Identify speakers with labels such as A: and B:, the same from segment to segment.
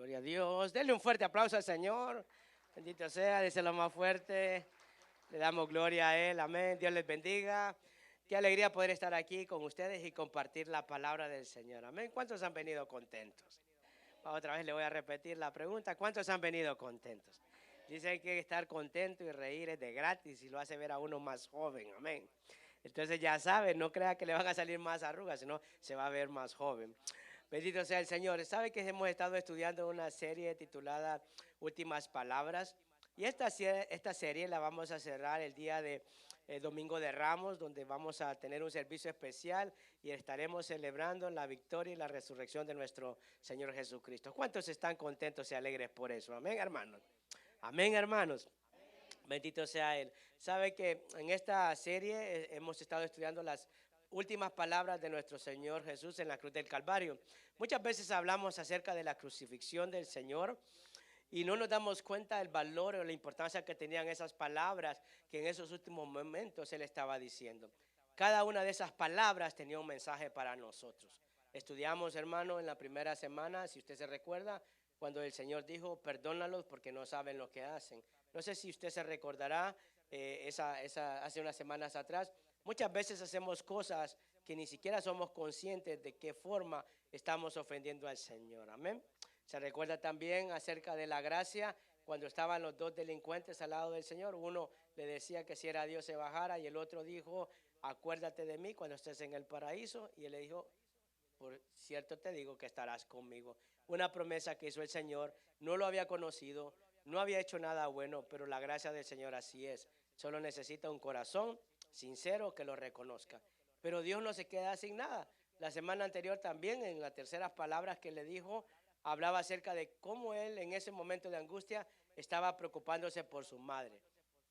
A: Gloria a Dios. Denle un fuerte aplauso al Señor. Bendito sea, díselo más fuerte. Le damos gloria a Él. Amén. Dios les bendiga. Qué alegría poder estar aquí con ustedes y compartir la palabra del Señor. Amén. ¿Cuántos han venido contentos? Otra vez le voy a repetir la pregunta. ¿Cuántos han venido contentos? Dicen que estar contento y reír es de gratis y lo hace ver a uno más joven. Amén. Entonces ya saben, no crea que le van a salir más arrugas, sino se va a ver más joven. Bendito sea el Señor. Sabe que hemos estado estudiando una serie titulada Últimas Palabras. Y esta serie la vamos a cerrar el día de Domingo de Ramos, donde vamos a tener un servicio especial y estaremos celebrando la victoria y la resurrección de nuestro Señor Jesucristo. ¿Cuántos están contentos y alegres por eso? Amén, hermanos. Amén, hermanos. Bendito sea Él. Sabe que en esta serie hemos estado estudiando las últimas palabras de nuestro Señor Jesús en la cruz del Calvario. Muchas veces hablamos acerca de la crucifixión del Señor y no nos damos cuenta del valor o la importancia que tenían esas palabras que en esos últimos momentos Él estaba diciendo. Cada una de esas palabras tenía un mensaje para nosotros. Estudiamos, hermano, en la primera semana, si usted se recuerda, cuando el Señor dijo, perdónalos porque no saben lo que hacen. No sé si usted se recordará, hace unas semanas atrás, muchas veces hacemos cosas que ni siquiera somos conscientes de qué forma estamos ofendiendo al Señor. Amén. Se recuerda también acerca de la gracia, cuando estaban los dos delincuentes al lado del Señor. Uno le decía que si era Dios se bajara y el otro dijo, acuérdate de mí cuando estés en el paraíso. Y él le dijo, por cierto te digo que estarás conmigo. Una promesa que hizo el Señor, no lo había conocido, no había hecho nada bueno, pero la gracia del Señor así es. Solo necesita un corazón sincero que lo reconozca. Pero Dios no se queda sin nada. La semana anterior también, en las terceras palabras que le dijo, hablaba acerca de cómo él en ese momento de angustia estaba preocupándose por su madre.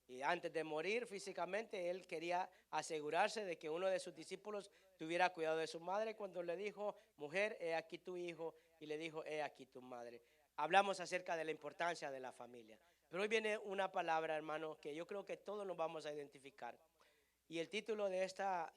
A: Y antes de morir físicamente, él quería asegurarse de que uno de sus discípulos tuviera cuidado de su madre. Cuando le dijo, mujer, he aquí tu hijo, y le dijo, he aquí tu madre. Hablamos acerca de la importancia de la familia. Pero hoy viene una palabra, hermano, que yo creo que todos nos vamos a identificar. Y el título de esta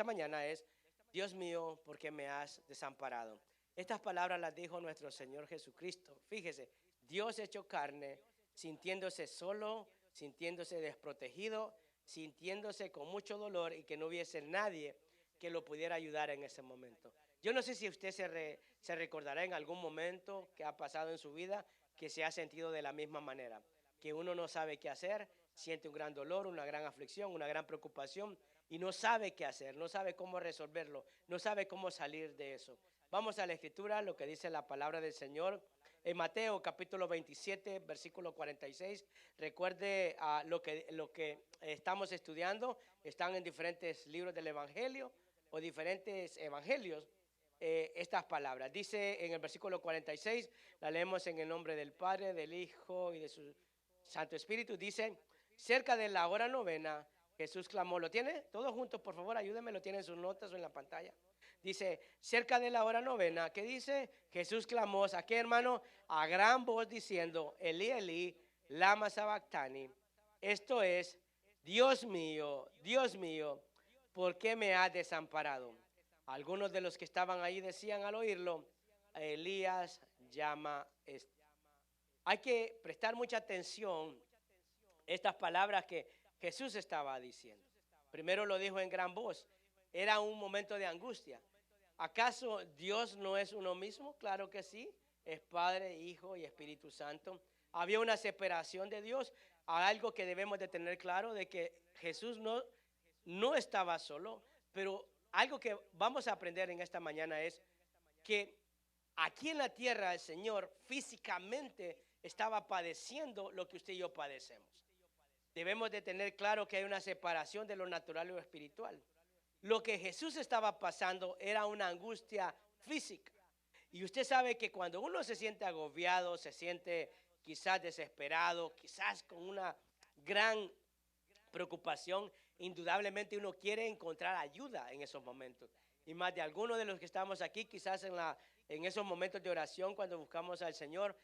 A: mañana es, Dios mío, ¿por qué me has desamparado? Estas palabras las dijo nuestro Señor Jesucristo. Fíjese, Dios hecho carne, sintiéndose solo, sintiéndose desprotegido, sintiéndose con mucho dolor y que no hubiese nadie que lo pudiera ayudar en ese momento. Yo no sé si usted se recordará en algún momento que ha pasado en su vida que se ha sentido de la misma manera, que uno no sabe qué hacer, siente un gran dolor, una gran aflicción, una gran preocupación y no sabe qué hacer, no sabe cómo resolverlo, no sabe cómo salir de eso. Vamos a la escritura, lo que dice la palabra del Señor. En Mateo capítulo 27, versículo 46, recuerde lo que estamos estudiando, están en diferentes libros del Evangelio o diferentes evangelios. Estas palabras, dice en el versículo 46, la leemos en el nombre del Padre, del Hijo y de su Santo Espíritu, dice, cerca de la hora novena, Jesús clamó, ¿lo tiene? Todos juntos, por favor, ayúdenme, lo tienen en sus notas o en la pantalla. Dice, cerca de la hora novena, ¿qué dice? Jesús clamó, ¿a qué, hermano? A gran voz diciendo, Elí, Elí, lama sabactani. Esto es, Dios mío, ¿por qué me has desamparado? Algunos de los que estaban ahí decían al oírlo, Elías llama. Hay que prestar mucha atención a estas palabras que Jesús estaba diciendo. Primero lo dijo en gran voz. Era un momento de angustia. ¿Acaso Dios no es uno mismo? Claro que sí. Es Padre, Hijo y Espíritu Santo. Había una separación de Dios. Algo que debemos de tener claro de que Jesús no estaba solo, pero algo que vamos a aprender en esta mañana es que aquí en la tierra el Señor físicamente estaba padeciendo lo que usted y yo padecemos. Debemos de tener claro que hay una separación de lo natural y lo espiritual. Lo que Jesús estaba pasando era una angustia física. Y usted sabe que cuando uno se siente agobiado, se siente quizás desesperado, quizás con una gran preocupación, indudablemente uno quiere encontrar ayuda en esos momentos. Y más de algunos de los que estamos aquí, quizás en esos momentos de oración, cuando buscamos al Señor,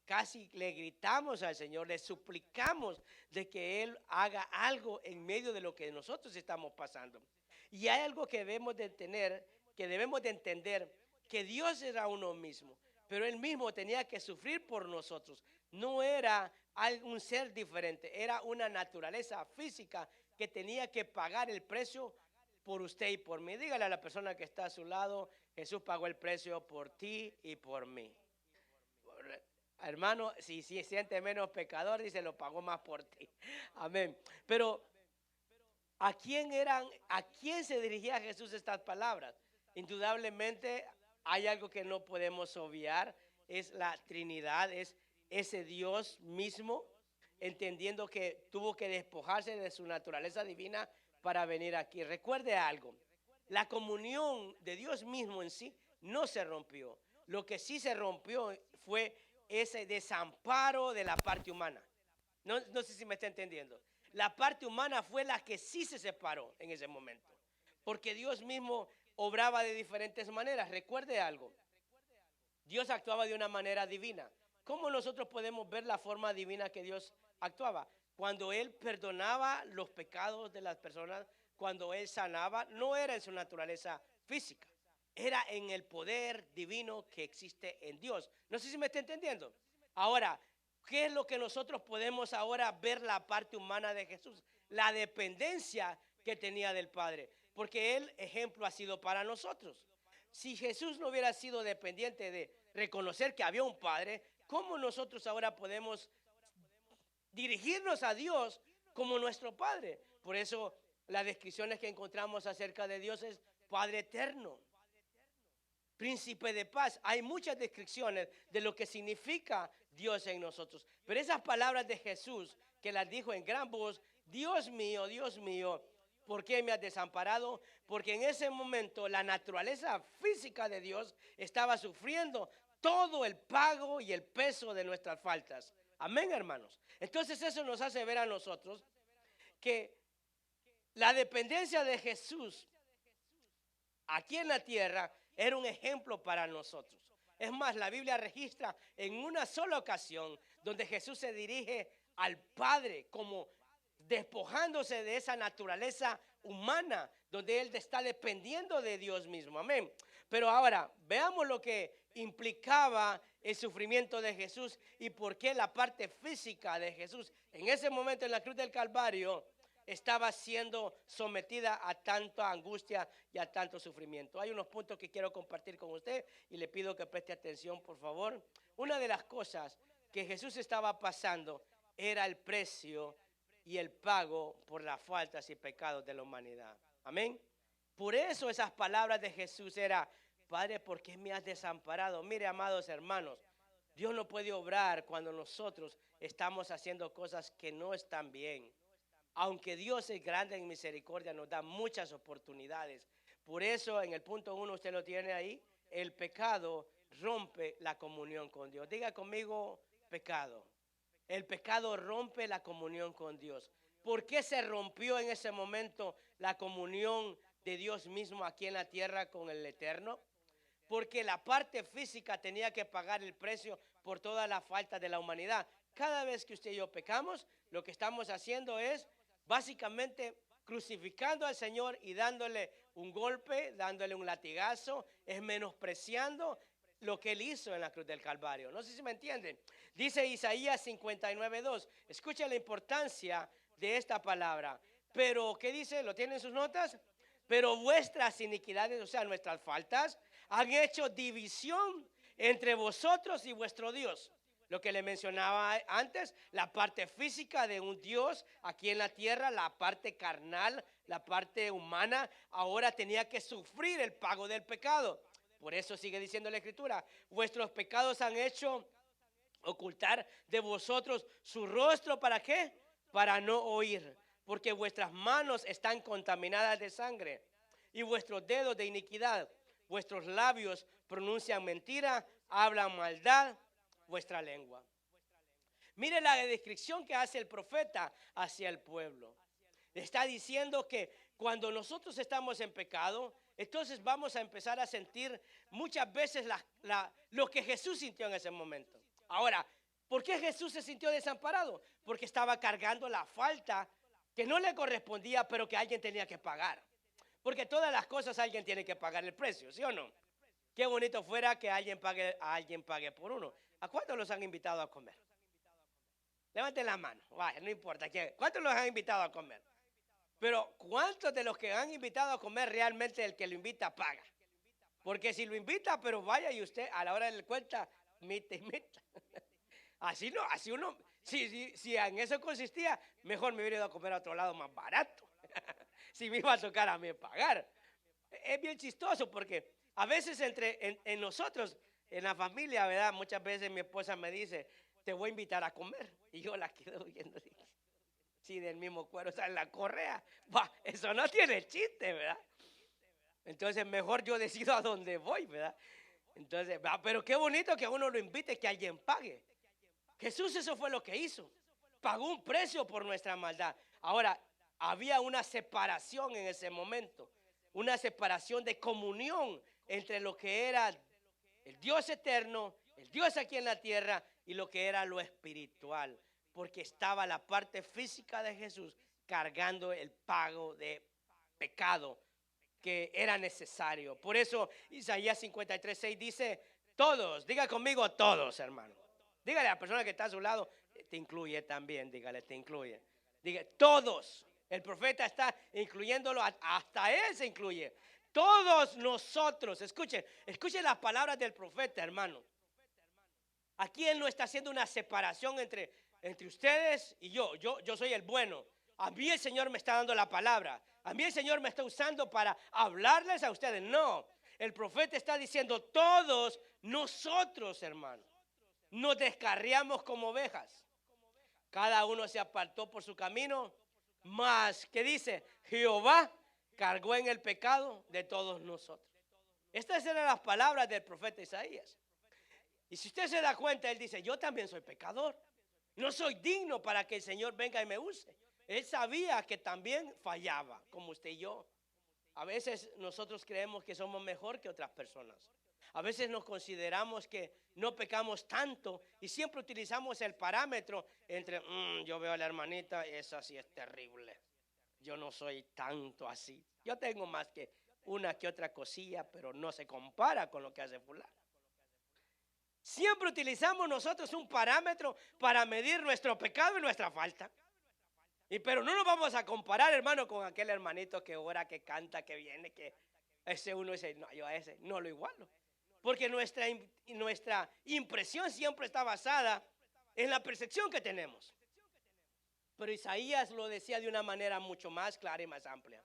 A: casi le gritamos al Señor, le suplicamos de que Él haga algo en medio de lo que nosotros estamos pasando. Y hay algo que debemos de tener, que debemos de entender, que Dios era uno mismo, pero Él mismo tenía que sufrir por nosotros. No era un ser diferente, era una naturaleza física que tenía que pagar el precio por usted y por mí. Dígale a la persona que está a su lado, Jesús pagó el precio por ti y por mí. Hermano, si siente menos pecador, dice, lo pagó más por ti. Amén. Pero ¿a quién se dirigía Jesús estas palabras? Indudablemente hay algo que no podemos obviar, es la Trinidad, es ese Dios mismo, entendiendo que tuvo que despojarse de su naturaleza divina para venir aquí. Recuerde algo, la comunión de Dios mismo en sí no se rompió. Lo que sí se rompió fue ese desamparo de la parte humana. No sé si me está entendiendo. La parte humana fue la que sí se separó en ese momento. Porque Dios mismo obraba de diferentes maneras. Recuerde algo. Dios actuaba de una manera divina. ¿Cómo nosotros podemos ver la forma divina que Dios actuaba? Cuando Él perdonaba los pecados de las personas, cuando Él sanaba, no era en su naturaleza física. Era en el poder divino que existe en Dios. No sé si me está entendiendo. Ahora, ¿qué es lo que nosotros podemos ahora ver la parte humana de Jesús? La dependencia que tenía del Padre. Porque Él, ejemplo, ha sido para nosotros. Si Jesús no hubiera sido dependiente de reconocer que había un Padre, ¿cómo nosotros ahora podemos dirigirnos a Dios como nuestro Padre? Por eso las descripciones que encontramos acerca de Dios es Padre eterno, Príncipe de paz. Hay muchas descripciones de lo que significa Dios en nosotros. Pero esas palabras de Jesús que las dijo en gran voz, Dios mío, ¿por qué me has desamparado? Porque en ese momento la naturaleza física de Dios estaba sufriendo todo el pago y el peso de nuestras faltas. Amén, hermanos. Entonces eso nos hace ver a nosotros que la dependencia de Jesús aquí en la tierra era un ejemplo para nosotros. Es más, la Biblia registra en una sola ocasión donde Jesús se dirige al Padre como despojándose de esa naturaleza humana, donde Él está dependiendo de Dios mismo. Amén. Pero ahora, veamos lo que implicaba el sufrimiento de Jesús y por qué la parte física de Jesús en ese momento en la cruz del Calvario estaba siendo sometida a tanta angustia y a tanto sufrimiento. Hay unos puntos que quiero compartir con usted y le pido que preste atención, por favor. Una de las cosas que Jesús estaba pasando era el precio y el pago por las faltas y pecados de la humanidad. Amén. Por eso esas palabras de Jesús era, Padre, ¿por qué me has desamparado? Mire, amados hermanos, Dios no puede obrar cuando nosotros estamos haciendo cosas que no están bien. Aunque Dios es grande en misericordia, nos da muchas oportunidades. Por eso en el punto 1 usted lo tiene ahí, el pecado rompe la comunión con Dios. Diga conmigo, pecado. El pecado rompe la comunión con Dios. ¿Por qué se rompió en ese momento la comunión de Dios mismo aquí en la tierra con el Eterno? Porque la parte física tenía que pagar el precio por toda la falta de la humanidad. Cada vez que usted y yo pecamos, lo que estamos haciendo es básicamente crucificando al Señor y dándole un golpe, dándole un latigazo, es menospreciando lo que Él hizo en la cruz del Calvario. No sé si me entienden. Dice Isaías 59:2. Escucha la importancia de esta palabra. Pero, ¿qué dice? ¿Lo tienen en sus notas? Pero vuestras iniquidades, o sea, nuestras faltas, han hecho división entre vosotros y vuestro Dios. Lo que le mencionaba antes, la parte física de un Dios aquí en la tierra, la parte carnal, la parte humana, ahora tenía que sufrir el pago del pecado. Por eso sigue diciendo la Escritura, vuestros pecados han hecho ocultar de vosotros su rostro, ¿para qué? Para no oír, porque vuestras manos están contaminadas de sangre y vuestros dedos de iniquidad, vuestros labios pronuncian mentira, hablan maldad, vuestra lengua. Mire la descripción que hace el profeta hacia el pueblo. Está diciendo que cuando nosotros estamos en pecado, entonces vamos a empezar a sentir muchas veces lo que Jesús sintió en ese momento. Ahora, ¿por qué Jesús se sintió desamparado? Porque estaba cargando la falta que no le correspondía, pero que alguien tenía que pagar. Porque todas las cosas alguien tiene que pagar el precio, ¿sí o no? Qué bonito fuera que alguien pague por uno. ¿A cuántos los han invitado a comer? Levanten la mano, vaya, no importa quién. ¿Cuántos los han invitado a comer? Pero ¿cuántos de los que han invitado a comer realmente el que lo invita paga? Porque si lo invita, pero vaya y usted a la hora de la cuenta, mita y mita. Así no, así uno, si en eso consistía, mejor me hubiera ido a comer a otro lado más barato. Si me iba a tocar a mí pagar. Es bien chistoso porque a veces en nosotros, en la familia, ¿verdad? Muchas veces mi esposa me dice, te voy a invitar a comer. Y yo la quedo viendo. Sí, del mismo cuero, o sea, en la correa. Bah, eso no tiene chiste, ¿verdad? Entonces mejor yo decido a dónde voy, ¿verdad? Entonces, pero qué bonito que a uno lo invite, que alguien pague. Jesús eso fue lo que hizo. Pagó un precio por nuestra maldad. Ahora, había una separación en ese momento. Una separación de comunión entre lo que era el Dios eterno, el Dios aquí en la tierra y lo que era lo espiritual. Porque estaba la parte física de Jesús cargando el pago de pecado que era necesario. Por eso Isaías 53:6 dice, todos, diga conmigo todos, hermano. Dígale a la persona que está a su lado, te incluye también, dígale, te incluye. Diga, todos. El profeta está incluyéndolo, hasta él se incluye. Todos nosotros, escuchen las palabras del profeta, hermano. Aquí él no está haciendo una separación entre ustedes y yo. Yo soy el bueno. A mí el Señor me está dando la palabra. A mí el Señor me está usando para hablarles a ustedes. No, el profeta está diciendo todos nosotros, hermano. Nos descarriamos como ovejas. Cada uno se apartó por su camino. Mas, ¿qué dice? Jehová cargó en el pecado de todos nosotros. Estas eran las palabras del profeta Isaías. Y si usted se da cuenta, él dice, yo también soy pecador. No soy digno para que el Señor venga y me use. Él sabía que también fallaba, como usted y yo. A veces nosotros creemos que somos mejor que otras personas. A veces nos consideramos que no pecamos tanto y siempre utilizamos el parámetro entre, yo veo a la hermanita, esa sí es terrible. Yo no soy tanto así. Yo tengo más que una que otra cosilla, pero no se compara con lo que hace fulano. Siempre utilizamos nosotros un parámetro para medir nuestro pecado y nuestra falta. Pero no nos vamos a comparar, hermano, con aquel hermanito que ora, que canta, que viene, que ese uno dice, no, yo a ese no lo igualo. Porque nuestra impresión siempre está basada en la percepción que tenemos. Pero Isaías lo decía de una manera mucho más clara y más amplia.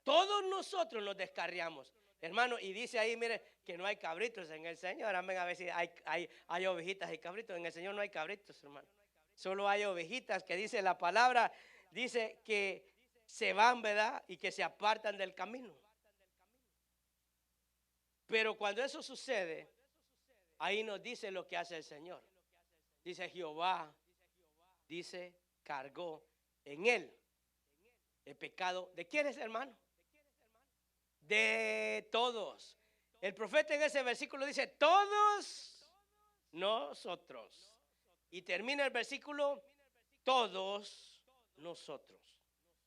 A: Todos nosotros nos descarriamos, hermano, y dice ahí, mire, que no hay cabritos en el Señor. Amén, a ver si hay ovejitas y cabritos. En el Señor no hay cabritos, hermano. Solo hay ovejitas que dice la palabra, dice que se van, ¿verdad? Y que se apartan del camino. Pero cuando eso sucede, ahí nos dice lo que hace el Señor. Dice Jehová, dice, cargó en él el pecado. ¿De quiénes, hermano? De todos. El profeta en ese versículo dice, todos nosotros. Y termina el versículo, todos nosotros.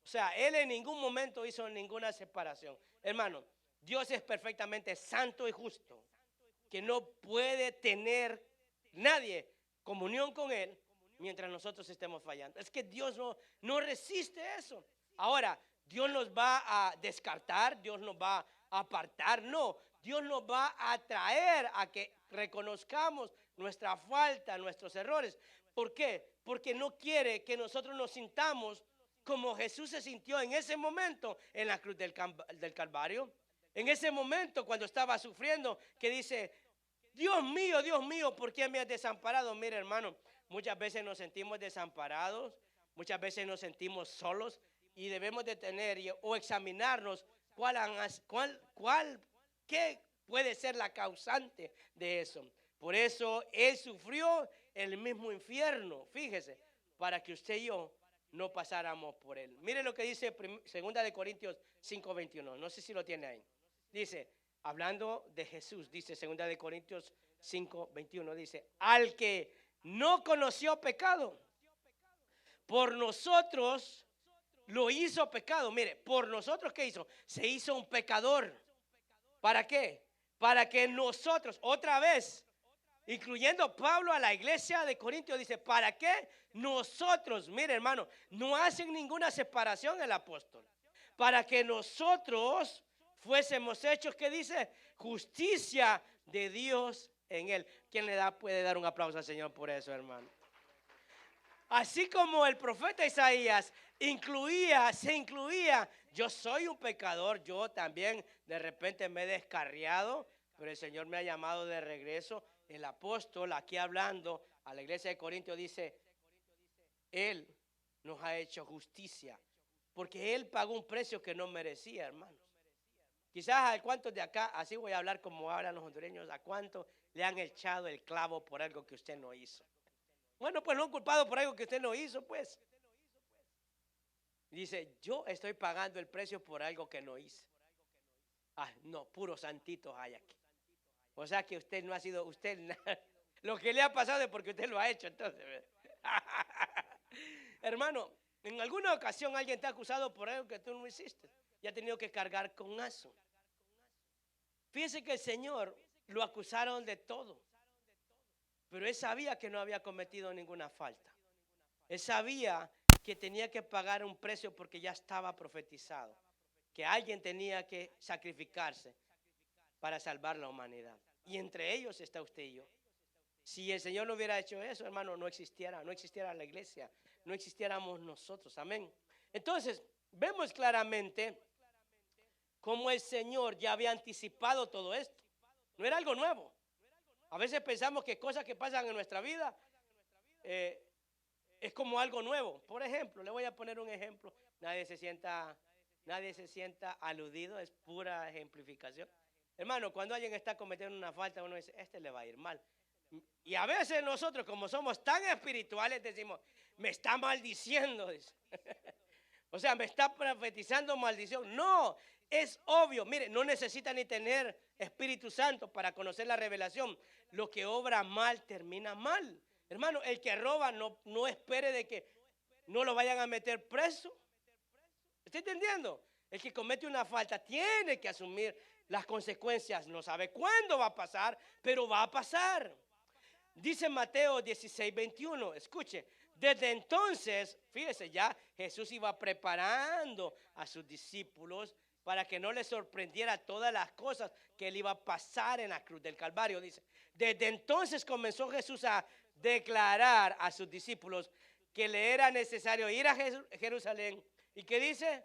A: O sea, él en ningún momento hizo ninguna separación. Hermano, Dios es perfectamente santo y justo, que no puede tener nadie comunión con él mientras nosotros estemos fallando. Es que Dios no resiste eso. Ahora, Dios nos va a descartar, Dios nos va a apartar. No, Dios nos va a traer a que reconozcamos nuestra falta, nuestros errores. ¿Por qué? Porque no quiere que nosotros nos sintamos como Jesús se sintió en ese momento en la cruz del Calvario. En ese momento cuando estaba sufriendo, que dice, Dios mío, ¿por qué me has desamparado? Mire, hermano, muchas veces nos sentimos desamparados, muchas veces nos sentimos solos y debemos de tener o examinarnos qué puede ser la causante de eso. Por eso Él sufrió el mismo infierno, fíjese, para que usted y yo no pasáramos por él. Mire lo que dice 2 Corintios 5:21. No sé si lo tiene ahí. Dice, hablando de Jesús, dice 2 Corintios 5:21, dice, al que no conoció pecado, por nosotros lo hizo pecado. Mire, por nosotros, ¿qué hizo? Se hizo un pecador. ¿Para qué? para que nosotros, otra vez, incluyendo Pablo a la iglesia de Corintios, dice, ¿para qué nosotros? Mire, hermano, no hacen ninguna separación el apóstol. Para que nosotros fuésemos hechos, ¿qué dice? Justicia de Dios en él. ¿Quién puede dar un aplauso al Señor por eso, hermano? Así como el profeta Isaías se incluía, yo soy un pecador, yo también de repente me he descarriado, pero el Señor me ha llamado de regreso. El apóstol aquí hablando a la iglesia de Corintios dice, Él nos ha hecho justicia, porque Él pagó un precio que no merecía, hermanos. Quizás a cuántos de acá, así voy a hablar como hablan los hondureños, a cuántos le han echado el clavo por algo que usted no hizo. Bueno, pues no culpado por algo que usted no hizo, pues. Dice, yo estoy pagando el precio por algo que no hice. Ah, no, puros santitos hay aquí. O sea que usted no ha sido, usted, lo que le ha pasado es porque usted lo ha hecho, entonces. Hermano, en alguna ocasión alguien te ha acusado por algo que tú no hiciste y ha tenido que cargar con eso. Fíjese que el Señor lo acusaron de todo, pero él sabía que no había cometido ninguna falta. Él sabía que tenía que pagar un precio porque ya estaba profetizado, que alguien tenía que sacrificarse para salvar la humanidad. Y entre ellos está usted y yo. Si el Señor no hubiera hecho eso, hermano, no existiera la iglesia, no existiéramos nosotros. Amén. Entonces, vemos claramente cómo el Señor ya había anticipado todo esto. No era algo nuevo. A veces pensamos que cosas que pasan en nuestra vida es como algo nuevo. Por ejemplo, le voy a poner un ejemplo. Nadie se sienta aludido, es pura ejemplificación. Hermano, cuando alguien está cometiendo una falta, uno dice, este le va a ir mal. Y a veces nosotros, como somos tan espirituales, decimos, me está maldiciendo. O sea, me está profetizando maldición. No, es obvio. Mire, no necesita ni tener Espíritu Santo para conocer la revelación. Lo que obra mal termina mal. Hermano, el que roba no espere de que no lo vayan a meter preso. ¿Está entendiendo? El que comete una falta tiene que asumir las consecuencias. No sabe cuándo va a pasar, pero va a pasar. Dice Mateo 16:21, escuche, desde entonces, fíjese ya, Jesús iba preparando a sus discípulos para que no les sorprendiera todas las cosas que él iba a pasar en la cruz del Calvario. Dice, desde entonces comenzó Jesús a declarar a sus discípulos que le era necesario ir a Jerusalén. ¿Y qué dice?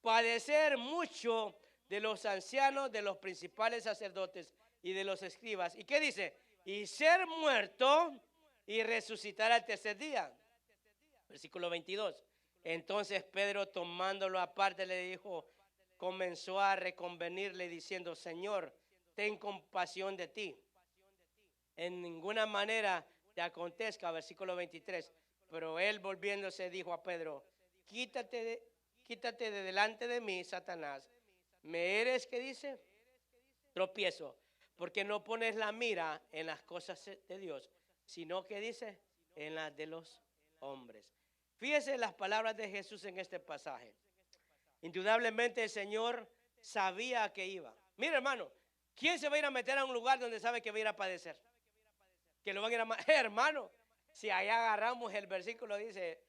A: Padecer mucho de los ancianos, de los principales sacerdotes y de los escribas. ¿Y qué dice? Y ser muerto y resucitar al tercer día. Versículo 22. Entonces Pedro, tomándolo aparte, le dijo, comenzó a reconvenirle diciendo, Señor, ten compasión de ti. En ninguna manera te acontezca, versículo 23. Pero él volviéndose dijo a Pedro, quítate de delante de mí, Satanás. ¿Me eres, qué dice? Tropiezo, porque no pones la mira en las cosas de Dios, sino que dice, en las de los hombres. Fíjese las palabras de Jesús en este pasaje. Indudablemente el Señor sabía que iba. Mira, hermano, ¿quién se va a ir a meter a un lugar donde sabe que va a ir a padecer? Que lo van a ir a hermano, si allá agarramos el versículo, dice,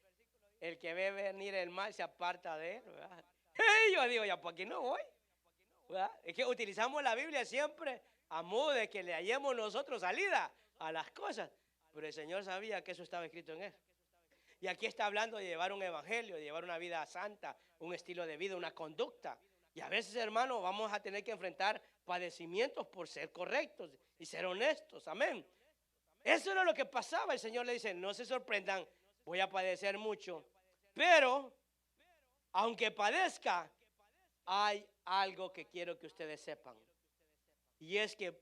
A: el que ve venir el mal se aparta de él, ¿verdad? Yo digo, ya, ¿por qué no voy? ¿Verdad? Es que utilizamos la Biblia siempre a modo de que le hallemos nosotros salida a las cosas. Pero el Señor sabía que eso estaba escrito en él. Y aquí está hablando de llevar un evangelio, de llevar una vida santa, un estilo de vida, una conducta. Y a veces, hermano, vamos a tener que enfrentar padecimientos por ser correctos y ser honestos. Amén. Eso era lo que pasaba. El Señor le dice, no se sorprendan, voy a padecer mucho. Pero, aunque padezca, hay algo que quiero que ustedes sepan. Y es que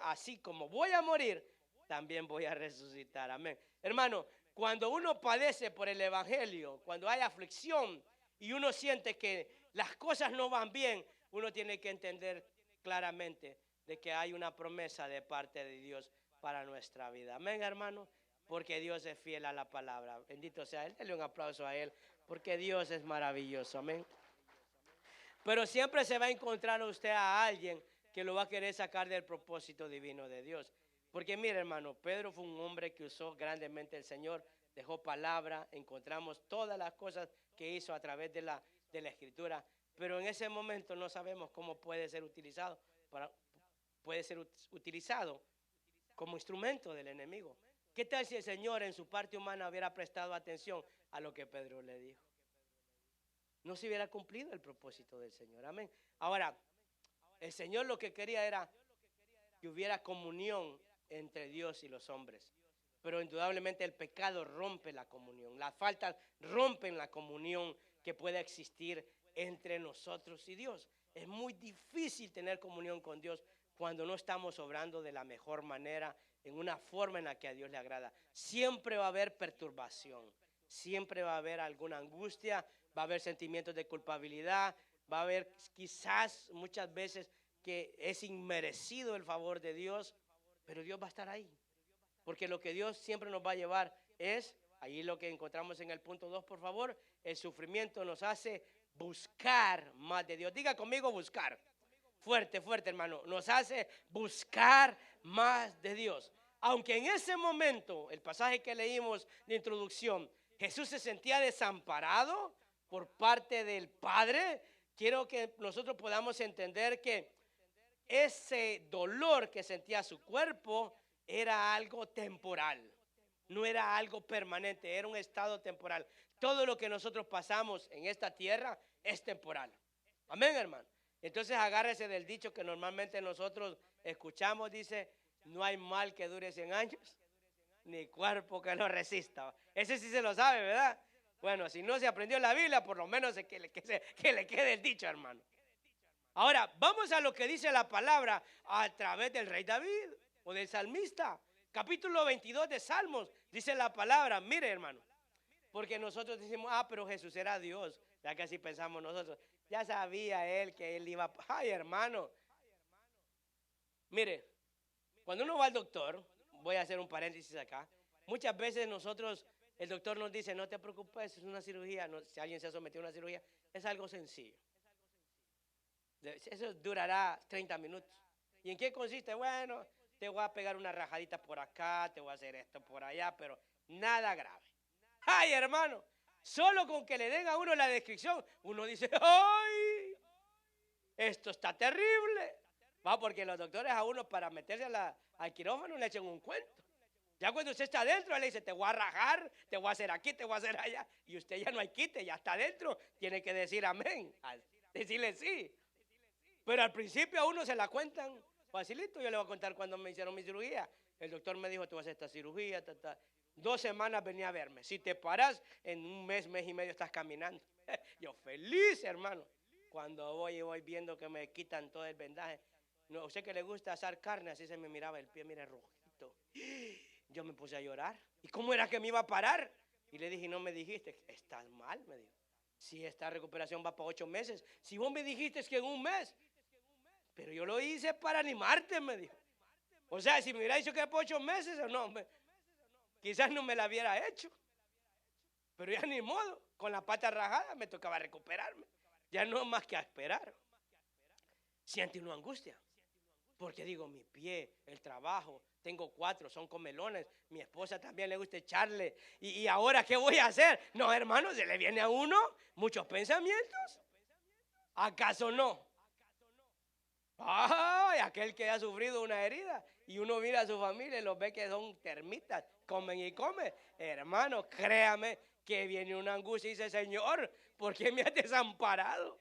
A: así como voy a morir, también voy a resucitar. Amén. Hermano, cuando uno padece por el evangelio, cuando hay aflicción y uno siente que las cosas no van bien, uno tiene que entender claramente de que hay una promesa de parte de Dios para nuestra vida. Amén, hermano, porque Dios es fiel a la palabra. Bendito sea Él. Dele un aplauso a Él, porque Dios es maravilloso. Amén. Pero siempre se va a encontrar usted a alguien que lo va a querer sacar del propósito divino de Dios. Porque mire, hermano, Pedro fue un hombre que usó grandemente el Señor, dejó palabra, encontramos todas las cosas que hizo a través de la Escritura, pero en ese momento no sabemos cómo puede ser utilizado como instrumento del enemigo. ¿Qué tal si el Señor en su parte humana hubiera prestado atención a lo que Pedro le dijo? No se hubiera cumplido el propósito del Señor. Amén. Ahora, el Señor lo que quería era que hubiera comunión entre Dios y los hombres. Pero indudablemente el pecado rompe la comunión. Las faltas rompen la comunión que pueda existir entre nosotros y Dios. Es muy difícil tener comunión con Dios cuando no estamos obrando de la mejor manera, en una forma en la que a Dios le agrada. Siempre va a haber perturbación, siempre va a haber alguna angustia, va a haber sentimientos de culpabilidad, va a haber quizás muchas veces que es inmerecido el favor de Dios, pero Dios va a estar ahí. Porque lo que Dios siempre nos va a llevar es, ahí lo que encontramos en el punto 2, por favor, el sufrimiento nos hace buscar más de Dios. Diga conmigo buscar. Fuerte, fuerte, hermano. Nos hace buscar más de Dios. Aunque en ese momento, el pasaje que leímos de introducción, Jesús se sentía desamparado por parte del Padre, quiero que nosotros podamos entender que ese dolor que sentía su cuerpo era algo temporal, no era algo permanente, era un estado temporal. Todo lo que nosotros pasamos en esta tierra es temporal. Amén, hermano. Entonces agárrese del dicho que normalmente nosotros escuchamos, dice, no hay mal que dure 100 años, ni cuerpo que lo resista. Ese sí se lo sabe, ¿verdad? Bueno, si no se aprendió la Biblia, por lo menos que le quede el dicho, hermano. Ahora, vamos a lo que dice la palabra a través del rey David o del salmista. Capítulo 22 de Salmos, dice la palabra, mire, hermano, porque nosotros decimos, pero Jesús era Dios, ya que así pensamos nosotros. Ya sabía él que él iba, ay, hermano. Mire, cuando uno va al doctor, voy a hacer un paréntesis acá, muchas veces nosotros, el doctor nos dice, no te preocupes, es una cirugía, no, si alguien se ha sometido a una cirugía, es algo sencillo. Eso durará 30 minutos. ¿Y en qué consiste? Bueno, te voy a pegar una rajadita por acá, te voy a hacer esto por allá, pero nada grave. ¡Ay, hermano! Solo con que le den a uno la descripción, uno dice, ¡ay! Esto está terrible. Va, porque los doctores a uno para meterse al quirófano le echan un cuento. Ya cuando usted está adentro, él le dice, te voy a rajar, te voy a hacer aquí, te voy a hacer allá. Y usted ya no hay quite, ya está adentro. Tiene que decir amén, decirle sí. Pero al principio a uno se la cuentan facilito. Yo le voy a contar cuando me hicieron mi cirugía. El doctor me dijo, tú vas a hacer esta cirugía. 2 semanas venía a verme. Si te paras, en un mes, mes y medio estás caminando. Yo feliz, hermano. Cuando voy viendo que me quitan todo el vendaje. No, usted que le gusta asar carne, así se me miraba el pie, mire, rojito. Yo me puse a llorar. ¿Y cómo era que me iba a parar? Y le dije, no me dijiste, estás mal, me dijo. Si esta recuperación va para 8 meses. Si vos me dijiste que en un mes. Pero yo lo hice para animarte, me dijo. O sea, si me hubiera dicho que por 8 meses o no, quizás no me la hubiera hecho. Pero ya ni modo, con la pata rajada me tocaba recuperarme. Ya no más que a esperar. Siente una angustia. Porque digo, mi pie, el trabajo, tengo 4, son comelones. Mi esposa también le gusta echarle. ¿Y ahora qué voy a hacer? No, hermano, se le viene a uno muchos pensamientos. ¿Acaso no? Ay, aquel que ha sufrido una herida y uno mira a su familia y los ve que son termitas, comen y comen. Hermano, créame que viene una angustia y dice, Señor, ¿por qué me has desamparado?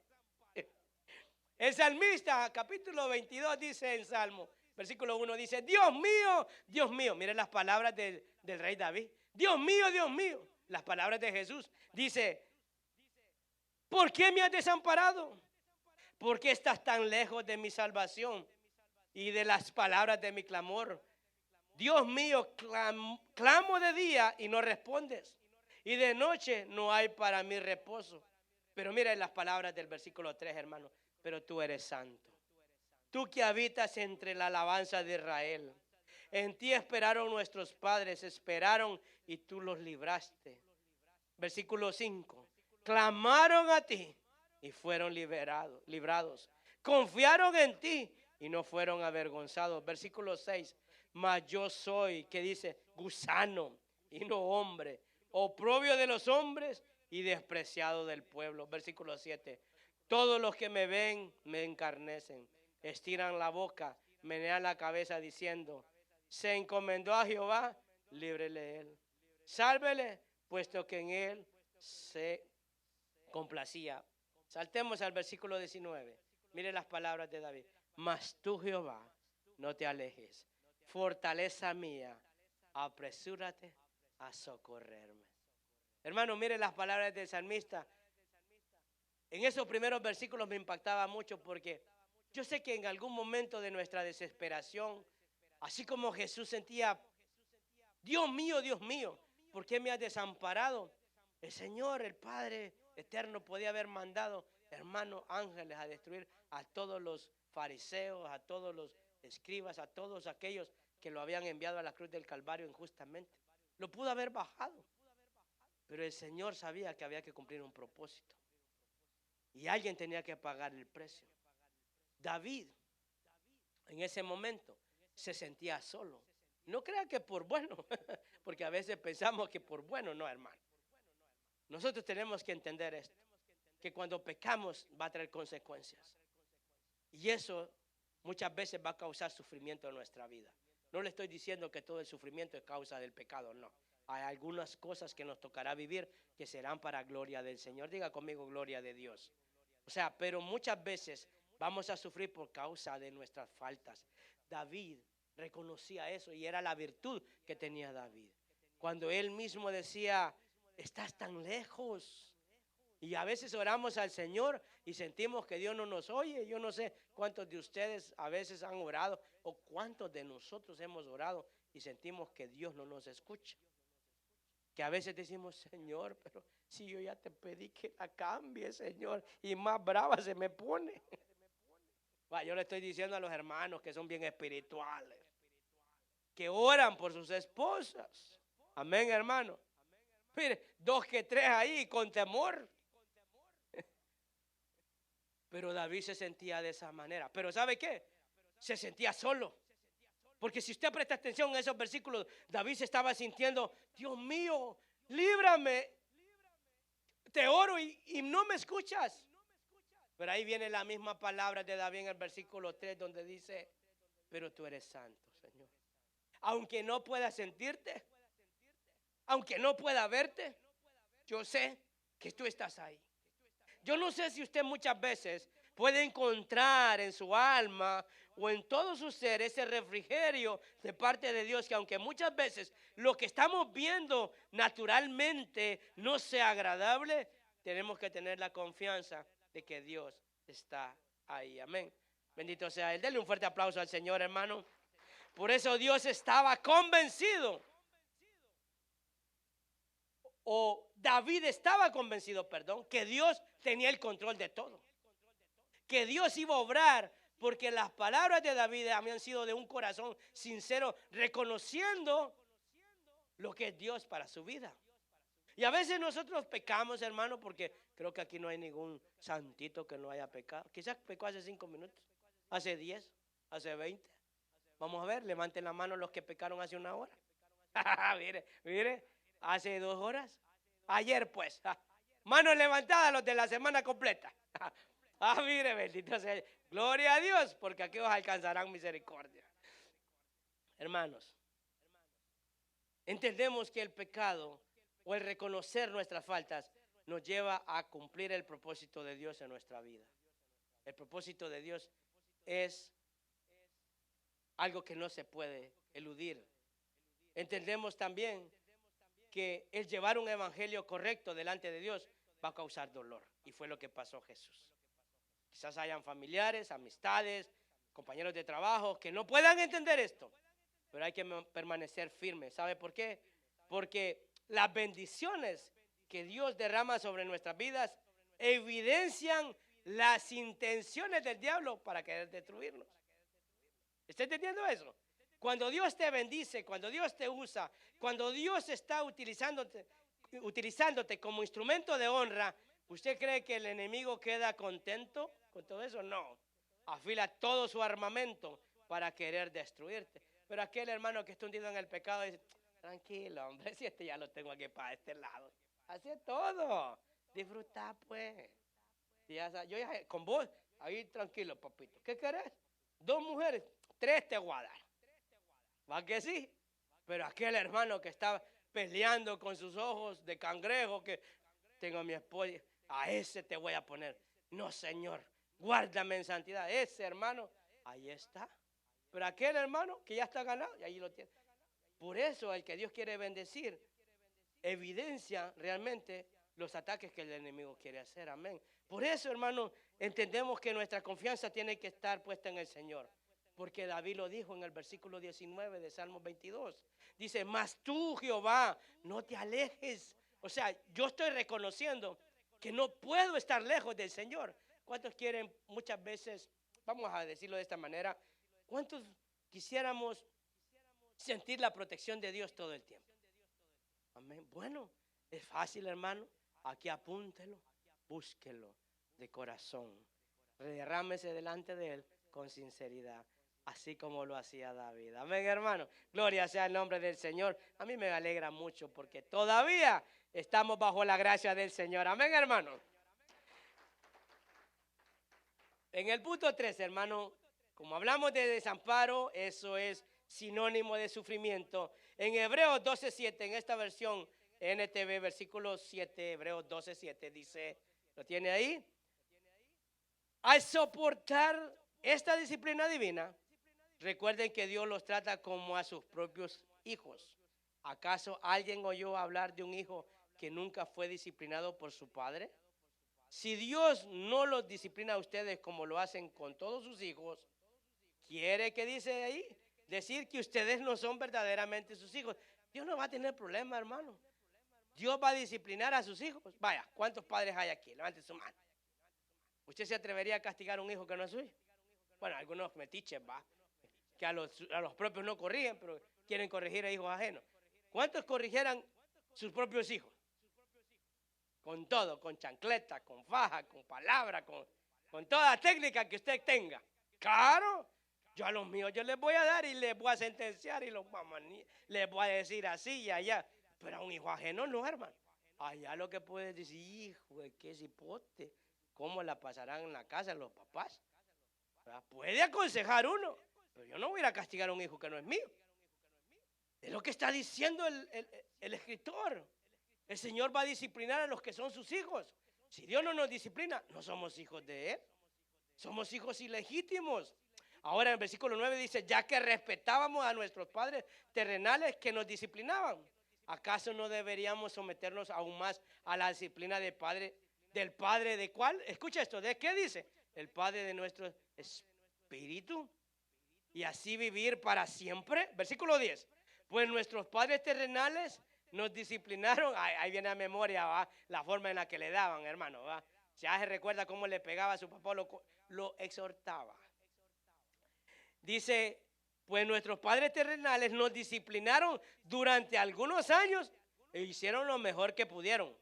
A: El salmista, capítulo 22, dice en Salmo, versículo 1, dice, Dios mío, miren las palabras del rey David. Dios mío, las palabras de Jesús. Dice, ¿por qué me has desamparado? ¿Por qué estás tan lejos de mi salvación y de las palabras de mi clamor? Dios mío, clamo de día y no respondes, y de noche no hay para mí reposo. Pero mira las palabras del versículo 3, hermano. Pero tú eres santo, tú que habitas entre la alabanza de Israel. En ti esperaron nuestros padres, esperaron y tú los libraste. Versículo 5, clamaron a ti y fueron librados. Confiaron en ti y no fueron avergonzados. Versículo 6, mas yo soy, que dice, gusano y no hombre, oprobio de los hombres y despreciado del pueblo. Versículo 7, todos los que me ven me encarnecen, estiran la boca, menean la cabeza diciendo, se encomendó a Jehová, líbrele él. Sálvele, puesto que en él se complacía. Saltemos al versículo 19. Mire las palabras de David. Mas tú, Jehová, no te alejes. Fortaleza mía, apresúrate a socorrerme. Hermano, mire las palabras del salmista. En esos primeros versículos me impactaba mucho porque yo sé que en algún momento de nuestra desesperación, así como Jesús sentía, Dios mío, ¿por qué me has desamparado? El Señor, el Padre eterno, podía haber mandado, hermanos, ángeles a destruir a todos los fariseos, a todos los escribas, a todos aquellos que lo habían enviado a la cruz del Calvario injustamente. Lo pudo haber bajado, pero el Señor sabía que había que cumplir un propósito y alguien tenía que pagar el precio. David, en ese momento, se sentía solo. No crea que por bueno, porque a veces pensamos que por bueno, no, hermano. Nosotros tenemos que entender esto, que cuando pecamos va a traer consecuencias. Y eso muchas veces va a causar sufrimiento en nuestra vida. No le estoy diciendo que todo el sufrimiento es causa del pecado, no. Hay algunas cosas que nos tocará vivir que serán para gloria del Señor. Diga conmigo, gloria de Dios. O sea, pero muchas veces vamos a sufrir por causa de nuestras faltas. David reconocía eso y era la virtud que tenía David. Cuando él mismo decía, estás tan lejos. Y a veces oramos al Señor y sentimos que Dios no nos oye. Yo no sé cuántos de ustedes a veces han orado o cuántos de nosotros hemos orado y sentimos que Dios no nos escucha. Que a veces decimos, Señor, pero si yo ya te pedí que la cambie, Señor, y más brava se me pone. Yo le estoy diciendo a los hermanos que son bien espirituales, que oran por sus esposas. Amén, hermano. Mire, 2 que 3 ahí con temor. Pero David se sentía de esa manera. Pero ¿sabe qué? Se sentía solo. Porque si usted presta atención en esos versículos, David se estaba sintiendo, Dios mío, líbrame. Te oro y no me escuchas. Pero ahí viene la misma palabra de David en el versículo 3 donde dice, pero tú eres santo, Señor. Aunque no pueda sentirte, aunque no pueda verte, yo sé que tú estás ahí. Yo no sé si usted muchas veces puede encontrar en su alma o en todo su ser ese refrigerio de parte de Dios, que aunque muchas veces lo que estamos viendo naturalmente no sea agradable, tenemos que tener la confianza de que Dios está ahí. Amén. Bendito sea Él. Denle un fuerte aplauso al Señor, hermano. Por eso Dios estaba convencido. O David estaba convencido, que Dios tenía el control de todo. Que Dios iba a obrar, porque las palabras de David habían sido de un corazón sincero, reconociendo lo que es Dios para su vida. Y a veces nosotros pecamos, hermano, porque creo que aquí no hay ningún santito que no haya pecado. Quizás pecó hace 5 minutos, hace 10, hace 20. Vamos a ver, levanten la mano los que pecaron hace 1 hora. mire, hace 2 horas. Ayer pues, manos levantadas los de la semana completa. Mire, bendito sea. Gloria a Dios, porque aquí os alcanzarán misericordia. Hermanos, entendemos que el pecado o el reconocer nuestras faltas nos lleva a cumplir el propósito de Dios en nuestra vida. El propósito de Dios es algo que no se puede eludir. Entendemos también que el llevar un evangelio correcto delante de Dios va a causar dolor. Y fue lo que pasó a Jesús. Quizás hayan familiares, amistades, compañeros de trabajo que no puedan entender esto. Pero hay que permanecer firmes. ¿Sabe por qué? Porque las bendiciones que Dios derrama sobre nuestras vidas evidencian las intenciones del diablo para querer destruirnos. ¿Está entendiendo eso? Cuando Dios te bendice, cuando Dios te usa, cuando Dios está utilizándote como instrumento de honra, ¿usted cree que el enemigo queda contento con todo eso? No. afila todo su armamento para querer destruirte. Pero aquel hermano que está hundido en el pecado dice, tranquilo, hombre, si este ya lo tengo aquí para este lado. Así es todo. Disfruta, pues. Yo ya, con vos, ahí tranquilo, papito. ¿Qué querés? 2 mujeres, 3 te voy a dar. ¿Va que sí? Pero aquel hermano que está peleando con sus ojos de cangrejo, que tengo a mi esposa, a ese te voy a poner. No, Señor, guárdame en santidad. Ese hermano, ahí está. Pero aquel hermano que ya está ganado, y ahí lo tiene. Por eso el que Dios quiere bendecir evidencia realmente los ataques que el enemigo quiere hacer. Amén. Por eso, hermano, entendemos que nuestra confianza tiene que estar puesta en el Señor. Porque David lo dijo en el versículo 19 de Salmo 22. Dice, mas tú, Jehová, no te alejes. O sea, yo estoy reconociendo que no puedo estar lejos del Señor. ¿Cuántos quieren muchas veces, vamos a decirlo de esta manera, cuántos quisiéramos sentir la protección de Dios todo el tiempo? Amén. Bueno, es fácil, hermano. Aquí apúntelo, búsquelo de corazón. Derrámese delante de Él con sinceridad, así como lo hacía David. Amén, hermano. Gloria sea el nombre del Señor. A mí me alegra mucho porque todavía estamos bajo la gracia del Señor. Amén, hermano. En el punto 3, hermano, como hablamos de desamparo, eso es sinónimo de sufrimiento. En Hebreos 12:7, en esta versión NTV, versículo 7, Hebreos 12:7, dice, ¿lo tiene ahí? Al soportar esta disciplina divina, recuerden que Dios los trata como a sus propios hijos. ¿Acaso alguien oyó hablar de un hijo que nunca fue disciplinado por su padre? Si Dios no los disciplina a ustedes como lo hacen con todos sus hijos, ¿quiere que dice ahí? Decir que ustedes no son verdaderamente sus hijos. Dios no va a tener problema, hermano. Dios va a disciplinar a sus hijos. Vaya, ¿cuántos padres hay aquí? Levanten su mano. ¿Usted se atrevería a castigar a un hijo que no es suyo? Bueno, algunos metiches, va, que a los propios no corrigen, pero quieren corregir a hijos ajenos. ¿Cuántos corrigieran sus propios hijos? Con todo, con chancleta, con faja, con palabra, con toda técnica que usted tenga. Claro, yo a los míos yo les voy a dar y les voy a sentenciar y les voy a decir así y allá. Pero a un hijo ajeno no, hermano. Allá lo que puedes decir, hijo, qué cipote, ¿cómo la pasarán en la casa los papás? ¿Verdad? Puede aconsejar uno, pero yo no voy a ir a castigar a un hijo que no es mío. Es lo que está diciendo el escritor. El Señor va a disciplinar a los que son sus hijos. Si Dios no nos disciplina, no somos hijos de Él. Somos hijos ilegítimos. Ahora en el versículo 9 dice, ya que respetábamos a nuestros padres terrenales que nos disciplinaban, ¿acaso no deberíamos someternos aún más a la disciplina del Padre de cuál? Escucha esto, ¿de qué dice? El Padre de nuestro espíritu. Y así vivir para siempre. Versículo 10. Pues nuestros padres terrenales nos disciplinaron. Ahí viene a memoria, ¿va? La forma en la que le daban, hermano, ¿va? Ya se recuerda cómo le pegaba a su papá, lo exhortaba. Dice, pues nuestros padres terrenales nos disciplinaron durante algunos años e hicieron lo mejor que pudieron.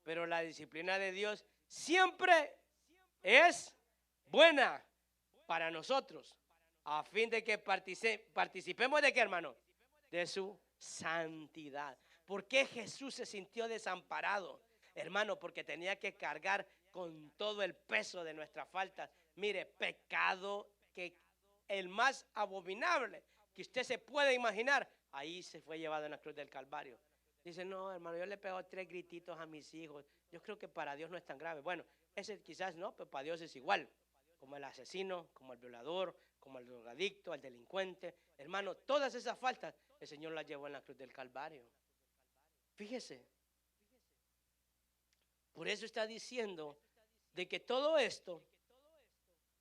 A: Pero la disciplina de Dios siempre es buena para nosotros, a fin de que participemos de qué, hermano, de su santidad. ¿Por qué Jesús se sintió desamparado? Hermano, porque tenía que cargar con todo el peso de nuestras faltas. Mire, pecado que el más abominable que usted se pueda imaginar, ahí se fue llevado en la cruz del Calvario. Dice, no, hermano, yo le pego 3 grititos a mis hijos. Yo creo que para Dios no es tan grave. Bueno, ese quizás no, pero para Dios es igual. Como el asesino, como el violador, como el drogadicto, el delincuente. Hermano, todas esas faltas el Señor las llevó en la cruz del Calvario. Fíjese. Por eso está diciendo de que todo esto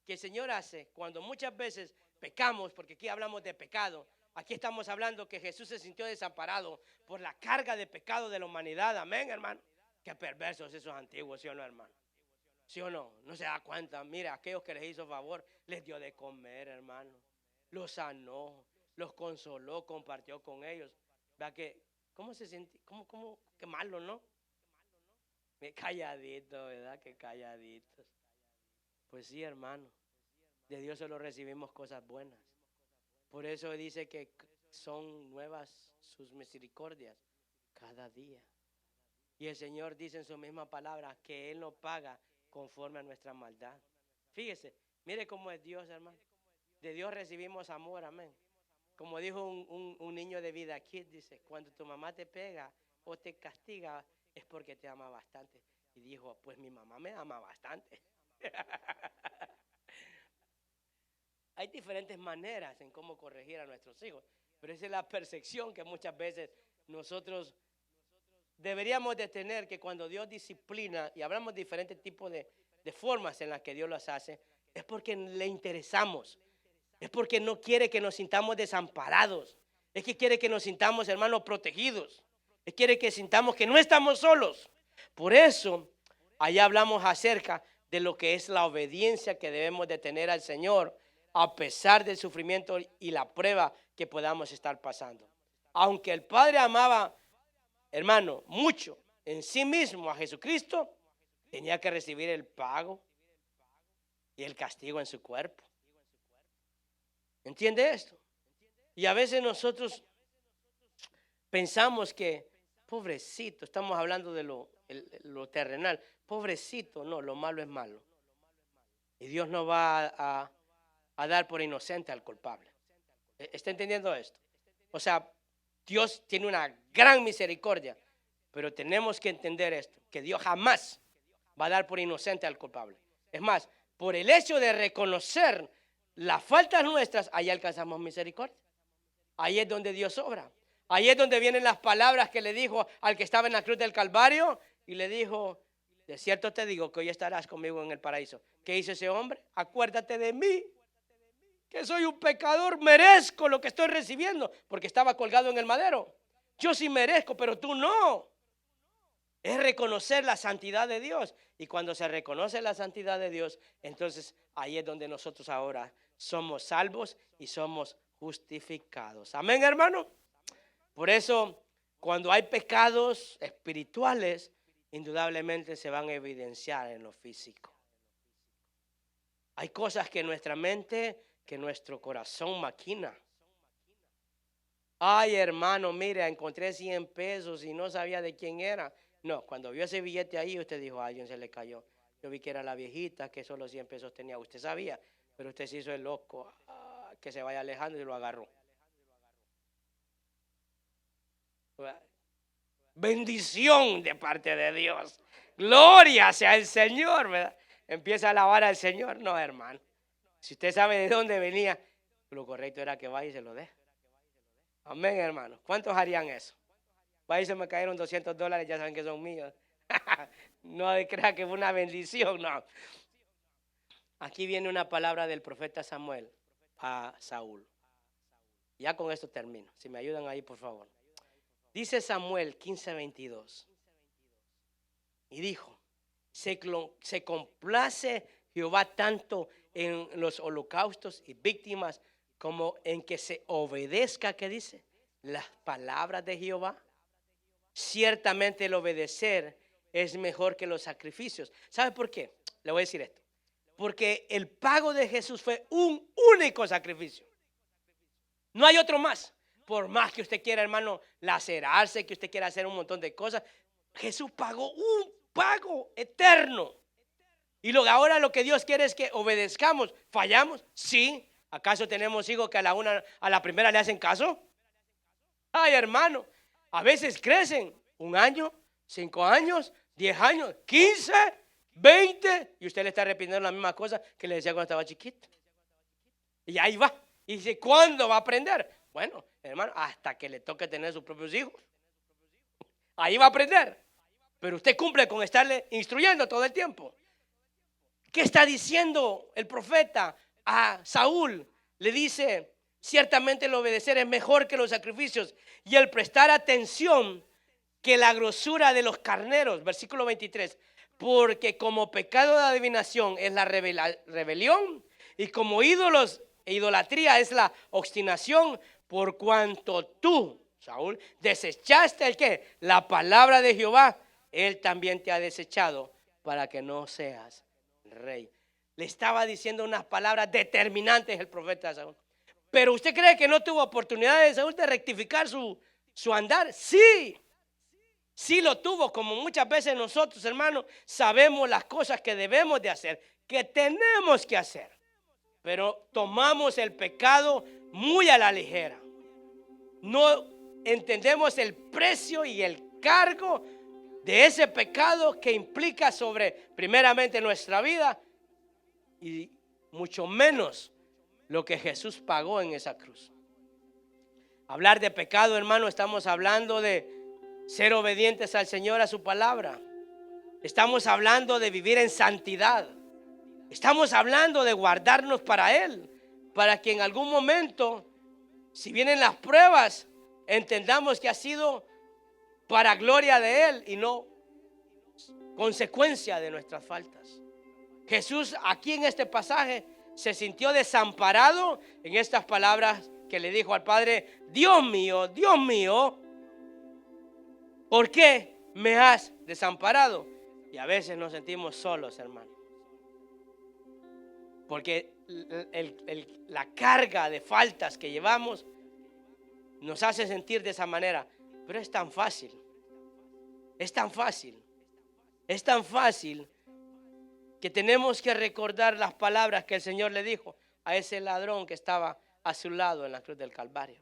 A: que el Señor hace cuando muchas veces pecamos, porque aquí hablamos de pecado, aquí estamos hablando que Jesús se sintió desamparado por la carga de pecado de la humanidad. Amén, hermano. Qué perversos esos antiguos, ¿sí o no, hermano? ¿Sí o no? No se da cuenta. Mira, aquellos que les hizo favor, les dio de comer, hermano. Los sanó, los consoló, compartió con ellos. ¿Verdad que cómo se siente? Qué malo, ¿no? Qué calladito, ¿verdad? Qué calladitos. Pues sí, hermano. De Dios solo recibimos cosas buenas. Por eso dice que son nuevas sus misericordias cada día. Y el Señor dice en su misma palabra que Él nos paga conforme a nuestra maldad. Fíjese, mire cómo es Dios, hermano. De Dios recibimos amor, amén. Como dijo un niño de vida aquí, dice, cuando tu mamá te pega o te castiga es porque te ama bastante. Y dijo, pues mi mamá me ama bastante. Hay diferentes maneras en cómo corregir a nuestros hijos, pero esa es la percepción que muchas veces nosotros deberíamos de tener, que cuando Dios disciplina, y hablamos de diferentes tipos de formas en las que Dios las hace, es porque le interesamos, es porque no quiere que nos sintamos desamparados, es que quiere que nos sintamos, hermanos, protegidos, es que quiere que sintamos que no estamos solos. Por eso, allá hablamos acerca de lo que es la obediencia que debemos de tener al Señor, a pesar del sufrimiento y la prueba que podamos estar pasando. Aunque el Padre amaba, hermano, mucho en sí mismo a Jesucristo, tenía que recibir el pago y el castigo en su cuerpo. ¿Entiende esto? Y a veces nosotros pensamos que, pobrecito, estamos hablando de lo terrenal, pobrecito, no, lo malo es malo. Y Dios no va a dar por inocente al culpable. ¿Está entendiendo esto? O sea, Dios tiene una gran misericordia, pero tenemos que entender esto, que Dios jamás va a dar por inocente al culpable. Es más, por el hecho de reconocer las faltas nuestras, ahí alcanzamos misericordia. Ahí es donde Dios obra. Ahí es donde vienen las palabras que le dijo al que estaba en la cruz del Calvario y le dijo, de cierto te digo que hoy estarás conmigo en el paraíso. ¿Qué hizo ese hombre? Acuérdate de mí, que soy un pecador, merezco lo que estoy recibiendo, porque estaba colgado en el madero. Yo sí merezco, pero tú no. Es reconocer la santidad de Dios. Y cuando se reconoce la santidad de Dios, entonces ahí es donde nosotros ahora somos salvos y somos justificados. Amén, hermano. Por eso, cuando hay pecados espirituales, indudablemente se van a evidenciar en lo físico. Hay cosas que nuestra mente, que nuestro corazón maquina. Ay, hermano, mire, encontré 100 pesos y no sabía de quién era. No, cuando vio ese billete ahí, usted dijo, a alguien se le cayó. Yo vi que era la viejita, que solo 100 pesos tenía. Usted sabía, pero usted se hizo el loco, que se vaya alejando y lo agarró. Bendición de parte de Dios. Gloria sea el Señor, ¿verdad? Empieza a alabar al Señor. No, hermano. Si usted sabe de dónde venía, lo correcto era que vaya y se lo dé. Amén, hermano. ¿Cuántos harían eso? Vaya y se me cayeron $200, ya saben que son míos. No crea que fue una bendición, no. Aquí viene una palabra del profeta Samuel a Saúl. Ya con esto termino. Si me ayudan ahí, por favor. Dice Samuel 15:22. Y dijo, se complace Jehová tanto en los holocaustos y víctimas como en que se obedezca, ¿qué dice? Las palabras de Jehová. Ciertamente el obedecer es mejor que los sacrificios. ¿Sabe por qué? Le voy a decir esto. Porque el pago de Jesús fue un único sacrificio. No hay otro más. Por más que usted quiera, hermano, lacerarse, que usted quiera hacer un montón de cosas, Jesús pagó un pago eterno. Y ahora lo que Dios quiere es que obedezcamos. ¿Fallamos? Sí. ¿Acaso tenemos hijos que a la primera le hacen caso? Ay, hermano, a veces crecen 1 año, 5 años, 10 años, 15, 20, y usted le está repitiendo la misma cosa que le decía cuando estaba chiquito. Y ahí va. Y dice, ¿cuándo va a aprender? Bueno, hermano, hasta que le toque tener sus propios hijos. Ahí va a aprender. Pero usted cumple con estarle instruyendo todo el tiempo. ¿Qué está diciendo el profeta a Saúl? Le dice, ciertamente el obedecer es mejor que los sacrificios y el prestar atención que la grosura de los carneros. Versículo 23. Porque como pecado de adivinación es la rebelión y como ídolos e idolatría es la obstinación, por cuanto tú, Saúl, desechaste el ¿qué? La palabra de Jehová, él también te ha desechado para que no seas rey. Le estaba diciendo unas palabras determinantes el profeta Saúl. Pero ¿usted cree que no tuvo oportunidad de Saúl de rectificar su andar? Sí, sí lo tuvo, como muchas veces nosotros, hermanos, sabemos las cosas que debemos de hacer, que tenemos que hacer. Pero tomamos el pecado muy a la ligera. No entendemos el precio y el cargo de ese pecado que implica sobre primeramente nuestra vida y mucho menos lo que Jesús pagó en esa cruz. Hablar de pecado, hermano, estamos hablando de ser obedientes al Señor, a su palabra. Estamos hablando de vivir en santidad. Estamos hablando de guardarnos para Él, para que en algún momento, si vienen las pruebas, entendamos que ha sido para gloria de Él y no consecuencia de nuestras faltas. Jesús aquí en este pasaje se sintió desamparado en estas palabras que le dijo al Padre: Dios mío, ¿por qué me has desamparado? Y a veces nos sentimos solos, hermano, porque la carga de faltas que llevamos nos hace sentir de esa manera. Pero es tan fácil, es tan fácil, es tan fácil que tenemos que recordar las palabras que el Señor le dijo a ese ladrón que estaba a su lado en la cruz del Calvario.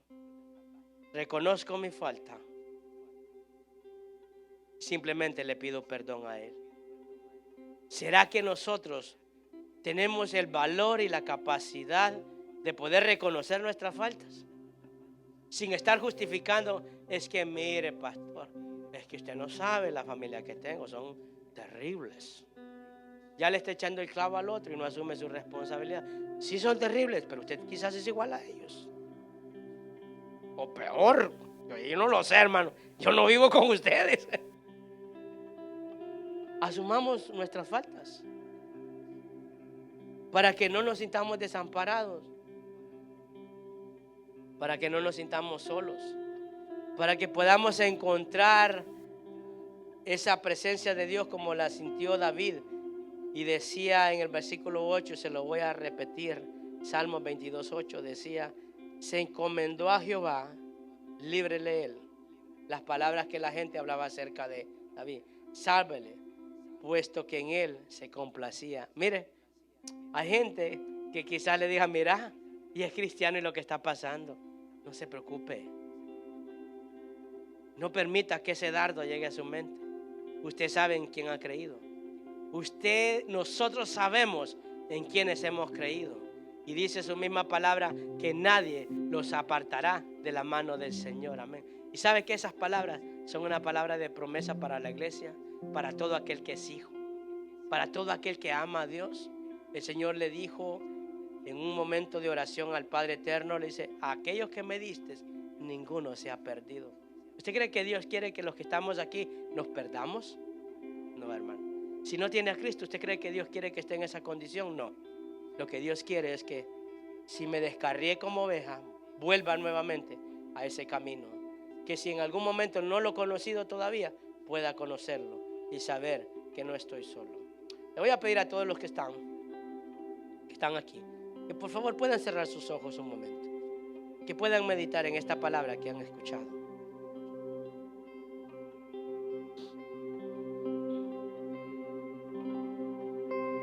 A: Reconozco mi falta, simplemente le pido perdón a Él. ¿Será que nosotros tenemos el valor y la capacidad de poder reconocer nuestras faltas? Sin estar justificando, es que mire, pastor, es que usted no sabe la familia que tengo, son terribles. Ya le está echando el clavo al otro y no asume su responsabilidad. Sí son terribles, pero usted quizás es igual a ellos. O peor, yo no lo sé, hermano, yo no vivo con ustedes. Asumamos nuestras faltas para que no nos sintamos desamparados, para que no nos sintamos solos, para que podamos encontrar esa presencia de Dios como la sintió David. Y decía en el versículo 8, se lo voy a repetir, Salmos 22:8, decía: se encomendó a Jehová, líbrele él. Las palabras que la gente hablaba acerca de David: sálvele, puesto que en él se complacía. Mire, hay gente que quizás le diga: mira, y es cristiano y lo que está pasando. No se preocupe. No permita que ese dardo llegue a su mente. Usted sabe en quién ha creído. Nosotros sabemos en quiénes hemos creído. Y dice su misma palabra que nadie los apartará de la mano del Señor. Amén. Y sabe que esas palabras son una palabra de promesa para la iglesia, para todo aquel que es hijo, para todo aquel que ama a Dios. El Señor le dijo en un momento de oración al Padre Eterno, le dice: a aquellos que me diste, ninguno se ha perdido. ¿Usted cree que Dios quiere que los que estamos aquí nos perdamos? No, hermano. Si no tiene a Cristo, ¿usted cree que Dios quiere que esté en esa condición? No. Lo que Dios quiere es que si me descarrié como oveja, vuelva nuevamente a ese camino. Que si en algún momento no lo he conocido todavía, pueda conocerlo y saber que no estoy solo. Le voy a pedir a todos los que están aquí, que por favor puedan cerrar sus ojos un momento, que puedan meditar en esta palabra que han escuchado.